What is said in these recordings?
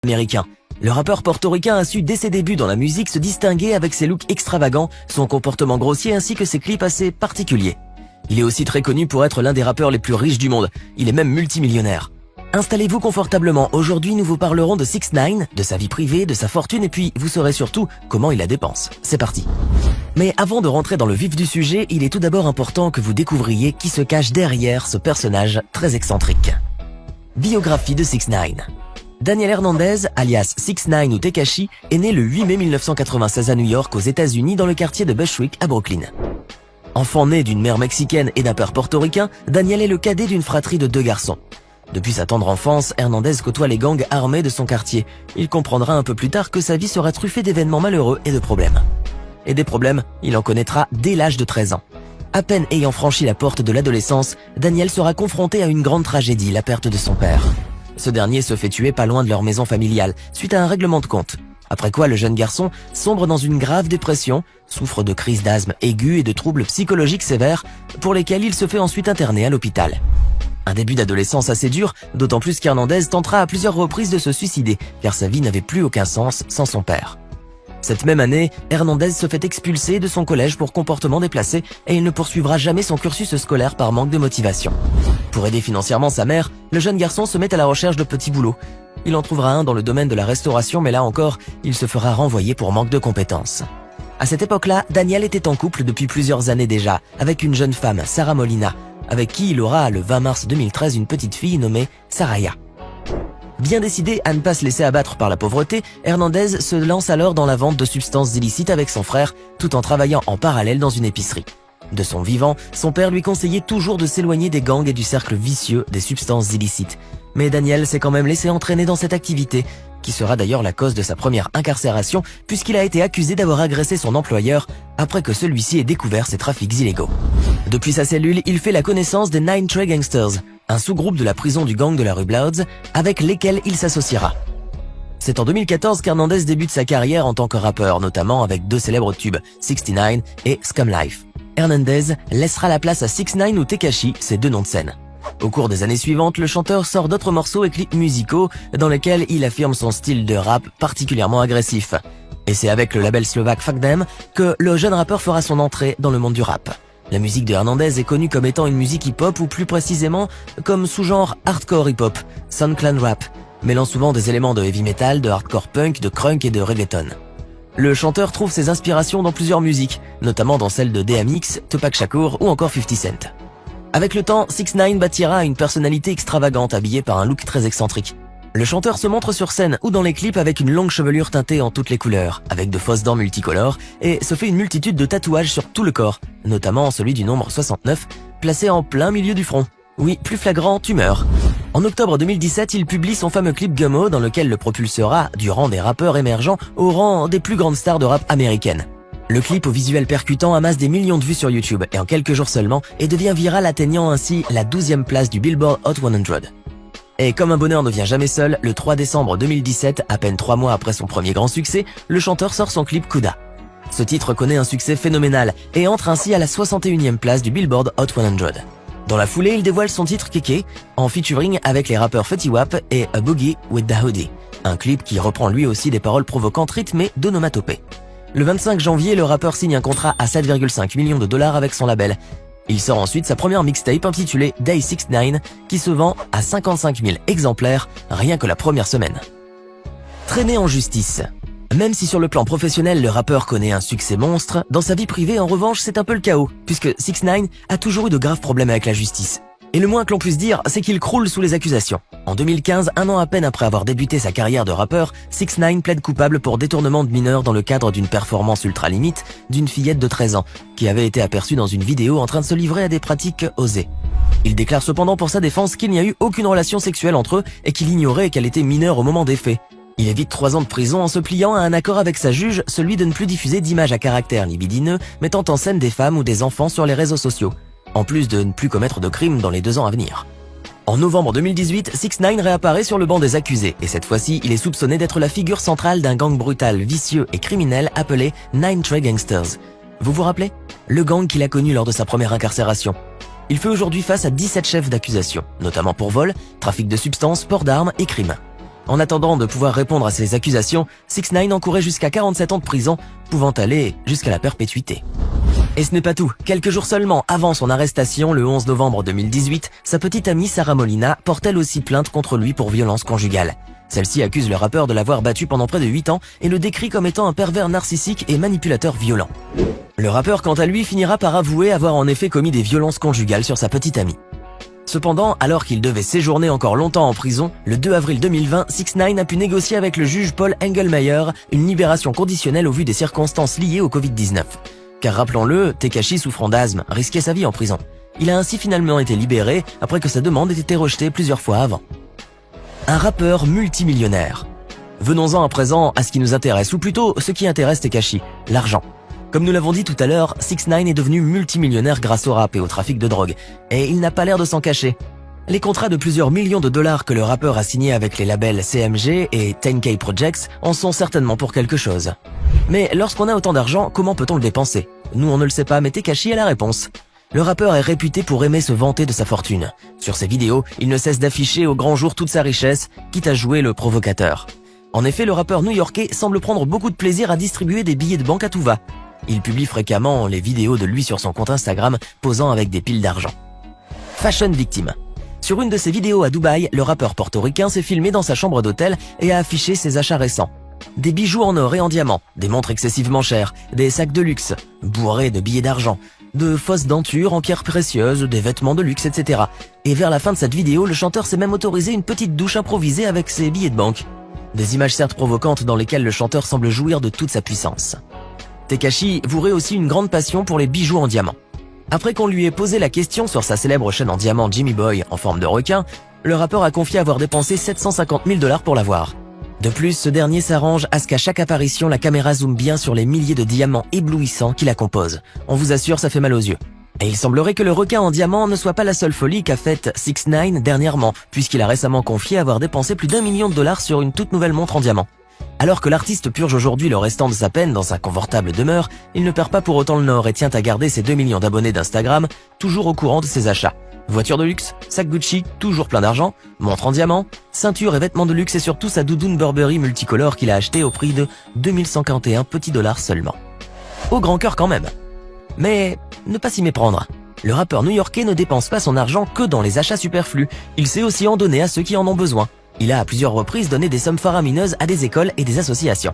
américain. Le rappeur portoricain a su dès ses débuts dans la musique se distinguer avec ses looks extravagants, son comportement grossier ainsi que ses clips assez particuliers. Il est aussi très connu pour être l'un des rappeurs les plus riches du monde, il est même multimillionnaire. Installez-vous confortablement, aujourd'hui nous vous parlerons de 6ix9ine, de sa vie privée, de sa fortune et puis vous saurez surtout comment il la dépense. C'est parti. Mais avant de rentrer dans le vif du sujet, il est tout d'abord important que vous découvriez qui se cache derrière ce personnage très excentrique. Biographie de 6ix9ine. Daniel Hernandez, alias 6ix9ine ou Tekashi, est né le 8 mai 1996 à New York aux États-Unis dans le quartier de Bushwick à Brooklyn. Enfant né d'une mère mexicaine et d'un père portoricain, Daniel est le cadet d'une fratrie de 2 garçons. Depuis sa tendre enfance, Hernandez côtoie les gangs armés de son quartier. Il comprendra un peu plus tard que sa vie sera truffée d'événements malheureux et de problèmes. Et des problèmes, il en connaîtra dès l'âge de 13 ans. À peine ayant franchi la porte de l'adolescence, Daniel sera confronté à une grande tragédie, la perte de son père. Ce dernier se fait tuer pas loin de leur maison familiale, suite à un règlement de compte. Après quoi, le jeune garçon sombre dans une grave dépression, souffre de crises d'asthme aiguës et de troubles psychologiques sévères, pour lesquels il se fait ensuite interner à l'hôpital. Un début d'adolescence assez dur, d'autant plus qu'Hernandez tentera à plusieurs reprises de se suicider, car sa vie n'avait plus aucun sens sans son père. Cette même année, Hernandez se fait expulser de son collège pour comportement déplacé et il ne poursuivra jamais son cursus scolaire par manque de motivation. Pour aider financièrement sa mère, le jeune garçon se met à la recherche de petits boulots. Il en trouvera un dans le domaine de la restauration, mais là encore, il se fera renvoyer pour manque de compétences. À cette époque-là, Daniel était en couple depuis plusieurs années déjà, avec une jeune femme, Sarah Molina, avec qui il aura le 20 mars 2013 une petite fille nommée Saraya. Bien décidé à ne pas se laisser abattre par la pauvreté, Hernandez se lance alors dans la vente de substances illicites avec son frère, tout en travaillant en parallèle dans une épicerie. De son vivant, son père lui conseillait toujours de s'éloigner des gangs et du cercle vicieux des substances illicites. Mais Daniel s'est quand même laissé entraîner dans cette activité, qui sera d'ailleurs la cause de sa première incarcération, puisqu'il a été accusé d'avoir agressé son employeur après que celui-ci ait découvert ses trafics illégaux. Depuis sa cellule, il fait la connaissance des Nine Trey Gangsters, un sous-groupe de la prison du gang de la rue Bloods, avec lesquels il s'associera. C'est en 2014 qu'Hernandez débute sa carrière en tant que rappeur, notamment avec 2 célèbres tubes, 69 et Scum Life. Hernandez laissera la place à 6ix9ine ou Tekashi, ses 2 noms de scène. Au cours des années suivantes, le chanteur sort d'autres morceaux et clips musicaux dans lesquels il affirme son style de rap particulièrement agressif. Et c'est avec le label slovaque Fuck Them que le jeune rappeur fera son entrée dans le monde du rap. La musique de Hernandez est connue comme étant une musique hip-hop ou plus précisément comme sous-genre hardcore hip-hop, SoundClan rap, mêlant souvent des éléments de heavy metal, de hardcore punk, de crunk et de reggaeton. Le chanteur trouve ses inspirations dans plusieurs musiques, notamment dans celles de DMX, Tupac Shakur ou encore 50 Cent. Avec le temps, 6ix9ine bâtira une personnalité extravagante habillée par un look très excentrique. Le chanteur se montre sur scène ou dans les clips avec une longue chevelure teintée en toutes les couleurs, avec de fausses dents multicolores, et se fait une multitude de tatouages sur tout le corps, notamment celui du nombre 69, placé en plein milieu du front. Oui, plus flagrant, tu meurs. En octobre 2017, il publie son fameux clip Gummo dans lequel le propulsera du rang des rappeurs émergents au rang des plus grandes stars de rap américaines. Le clip au visuel percutant amasse des millions de vues sur YouTube et en quelques jours seulement et devient viral, atteignant ainsi la 12e place du Billboard Hot 100. Et comme un bonheur ne vient jamais seul, le 3 décembre 2017, à peine 3 mois après son premier grand succès, le chanteur sort son clip Kuda. Ce titre connaît un succès phénoménal et entre ainsi à la 61e place du Billboard Hot 100. Dans la foulée, il dévoile son titre Keke, en featuring avec les rappeurs Fetty Wap et A Boogie with the Hoodie, un clip qui reprend lui aussi des paroles provocantes rythmées d'onomatopées. Le 25 janvier, le rappeur signe un contrat à 7,5 millions de dollars avec son label. Il sort ensuite sa première mixtape intitulée Day 69 qui se vend à 55 000 exemplaires rien que la première semaine. Traîné en justice. Même si sur le plan professionnel, le rappeur connaît un succès monstre, dans sa vie privée, en revanche, c'est un peu le chaos, puisque 6ix9ine a toujours eu de graves problèmes avec la justice. Et le moins que l'on puisse dire, c'est qu'il croule sous les accusations. En 2015, un an à peine après avoir débuté sa carrière de rappeur, 6ix9ine plaide coupable pour détournement de mineurs dans le cadre d'une performance ultra limite d'une fillette de 13 ans, qui avait été aperçue dans une vidéo en train de se livrer à des pratiques osées. Il déclare cependant pour sa défense qu'il n'y a eu aucune relation sexuelle entre eux et qu'il ignorait qu'elle était mineure au moment des faits. Il évite 3 ans de prison en se pliant à un accord avec sa juge, celui de ne plus diffuser d'images à caractère libidineux mettant en scène des femmes ou des enfants sur les réseaux sociaux, en plus de ne plus commettre de crimes dans les 2 ans à venir. En novembre 2018, 6ix9ine réapparaît sur le banc des accusés et cette fois-ci, il est soupçonné d'être la figure centrale d'un gang brutal, vicieux et criminel appelé Nine Trey Gangsters. Vous vous rappelez? Le gang qu'il a connu lors de sa première incarcération. Il fait aujourd'hui face à 17 chefs d'accusation, notamment pour vol, trafic de substances, port d'armes et crimes. En attendant de pouvoir répondre à ces accusations, 6ix9ine encourait jusqu'à 47 ans de prison, pouvant aller jusqu'à la perpétuité. Et ce n'est pas tout. Quelques jours seulement avant son arrestation, le 11 novembre 2018, sa petite amie Sarah Molina porte elle aussi plainte contre lui pour violence conjugale. Celle-ci accuse le rappeur de l'avoir battu pendant près de 8 ans et le décrit comme étant un pervers narcissique et manipulateur violent. Le rappeur, quant à lui, finira par avouer avoir en effet commis des violences conjugales sur sa petite amie. Cependant, alors qu'il devait séjourner encore longtemps en prison, le 2 avril 2020, 6ix9ine a pu négocier avec le juge Paul Engelmayer une libération conditionnelle au vu des circonstances liées au Covid-19. Car rappelons-le, Tekashi, souffrant d'asthme, risquait sa vie en prison. Il a ainsi finalement été libéré après que sa demande ait été rejetée plusieurs fois avant. Un rappeur multimillionnaire. Venons-en à présent à ce qui nous intéresse, ou plutôt ce qui intéresse Tekashi, l'argent. Comme nous l'avons dit tout à l'heure, 6ix9ine est devenu multimillionnaire grâce au rap et au trafic de drogue, et il n'a pas l'air de s'en cacher. Les contrats de plusieurs millions de dollars que le rappeur a signés avec les labels CMG et 10K Projects en sont certainement pour quelque chose. Mais lorsqu'on a autant d'argent, comment peut-on le dépenser? Nous on ne le sait pas, mais Tekashi a la réponse. Le rappeur est réputé pour aimer se vanter de sa fortune. Sur ses vidéos, il ne cesse d'afficher au grand jour toute sa richesse, quitte à jouer le provocateur. En effet, le rappeur new-yorkais semble prendre beaucoup de plaisir à distribuer des billets de banque à tout va. Il publie fréquemment les vidéos de lui sur son compte Instagram, posant avec des piles d'argent. Fashion victime. Sur une de ses vidéos à Dubaï, le rappeur portoricain s'est filmé dans sa chambre d'hôtel et a affiché ses achats récents. Des bijoux en or et en diamant, des montres excessivement chères, des sacs de luxe, bourrés de billets d'argent, de fausses dentures en pierres précieuses, des vêtements de luxe, etc. Et vers la fin de cette vidéo, le chanteur s'est même autorisé une petite douche improvisée avec ses billets de banque. Des images certes provocantes dans lesquelles le chanteur semble jouir de toute sa puissance. Tekashi vouerait aussi une grande passion pour les bijoux en diamant. Après qu'on lui ait posé la question sur sa célèbre chaîne en diamant Jimmy Boy en forme de requin, le rappeur a confié avoir dépensé 750 000 $ pour l'avoir. De plus, ce dernier s'arrange à ce qu'à chaque apparition, la caméra zoome bien sur les milliers de diamants éblouissants qui la composent. On vous assure, ça fait mal aux yeux. Et il semblerait que le requin en diamant ne soit pas la seule folie qu'a faite 6ix9ine dernièrement, puisqu'il a récemment confié avoir dépensé plus d'1 million de dollars sur une toute nouvelle montre en diamant. Alors que l'artiste purge aujourd'hui le restant de sa peine dans sa confortable demeure, il ne perd pas pour autant le nord et tient à garder ses 2 millions d'abonnés d'Instagram, toujours au courant de ses achats. Voiture de luxe, sac Gucci, toujours plein d'argent, montre en diamant, ceinture et vêtements de luxe et surtout sa doudoune Burberry multicolore qu'il a acheté au prix de 2141 petits dollars seulement. Au grand cœur quand même. Mais ne pas s'y méprendre. Le rappeur new-yorkais ne dépense pas son argent que dans les achats superflus, il sait aussi en donner à ceux qui en ont besoin. Il a à plusieurs reprises donné des sommes faramineuses à des écoles et des associations.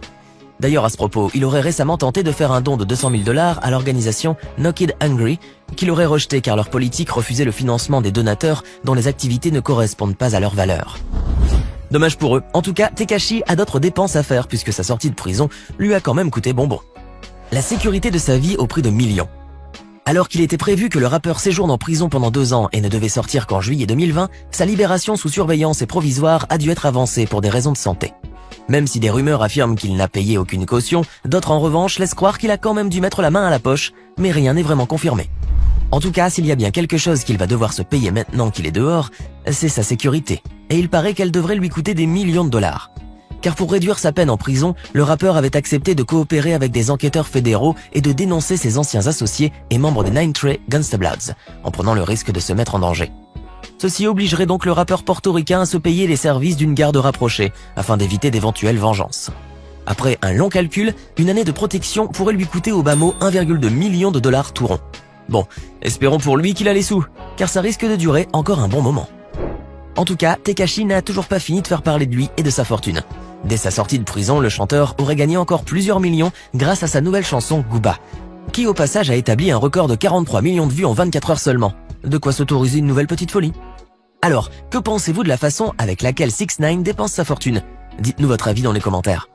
D'ailleurs, à ce propos, il aurait récemment tenté de faire un don de 200 000 $ à l'organisation No Kid Hungry, qu'il aurait rejeté car leur politique refusait le financement des donateurs dont les activités ne correspondent pas à leurs valeurs. Dommage pour eux. En tout cas, Tekashi a d'autres dépenses à faire puisque sa sortie de prison lui a quand même coûté bonbon. La sécurité de sa vie au prix de millions. Alors qu'il était prévu que le rappeur séjourne en prison pendant 2 ans et ne devait sortir qu'en juillet 2020, sa libération sous surveillance et provisoire a dû être avancée pour des raisons de santé. Même si des rumeurs affirment qu'il n'a payé aucune caution, d'autres en revanche laissent croire qu'il a quand même dû mettre la main à la poche, mais rien n'est vraiment confirmé. En tout cas, s'il y a bien quelque chose qu'il va devoir se payer maintenant qu'il est dehors, c'est sa sécurité. Et il paraît qu'elle devrait lui coûter des millions de dollars. Car pour réduire sa peine en prison, le rappeur avait accepté de coopérer avec des enquêteurs fédéraux et de dénoncer ses anciens associés et membres des Nine Trey Gangsta Bloods, en prenant le risque de se mettre en danger. Ceci obligerait donc le rappeur portoricain à se payer les services d'une garde rapprochée, afin d'éviter d'éventuelles vengeances. Après un long calcul, une année de protection pourrait lui coûter au bas mot 1,2 million de dollars tout rond. Bon, espérons pour lui qu'il a les sous, car ça risque de durer encore un bon moment. En tout cas, Tekashi n'a toujours pas fini de faire parler de lui et de sa fortune. Dès sa sortie de prison, le chanteur aurait gagné encore plusieurs millions grâce à sa nouvelle chanson Gooba, qui au passage a établi un record de 43 millions de vues en 24 heures seulement. De quoi s'autoriser une nouvelle petite folie. Alors, que pensez-vous de la façon avec laquelle 6ix9ine dépense sa fortune? Dites-nous votre avis dans les commentaires.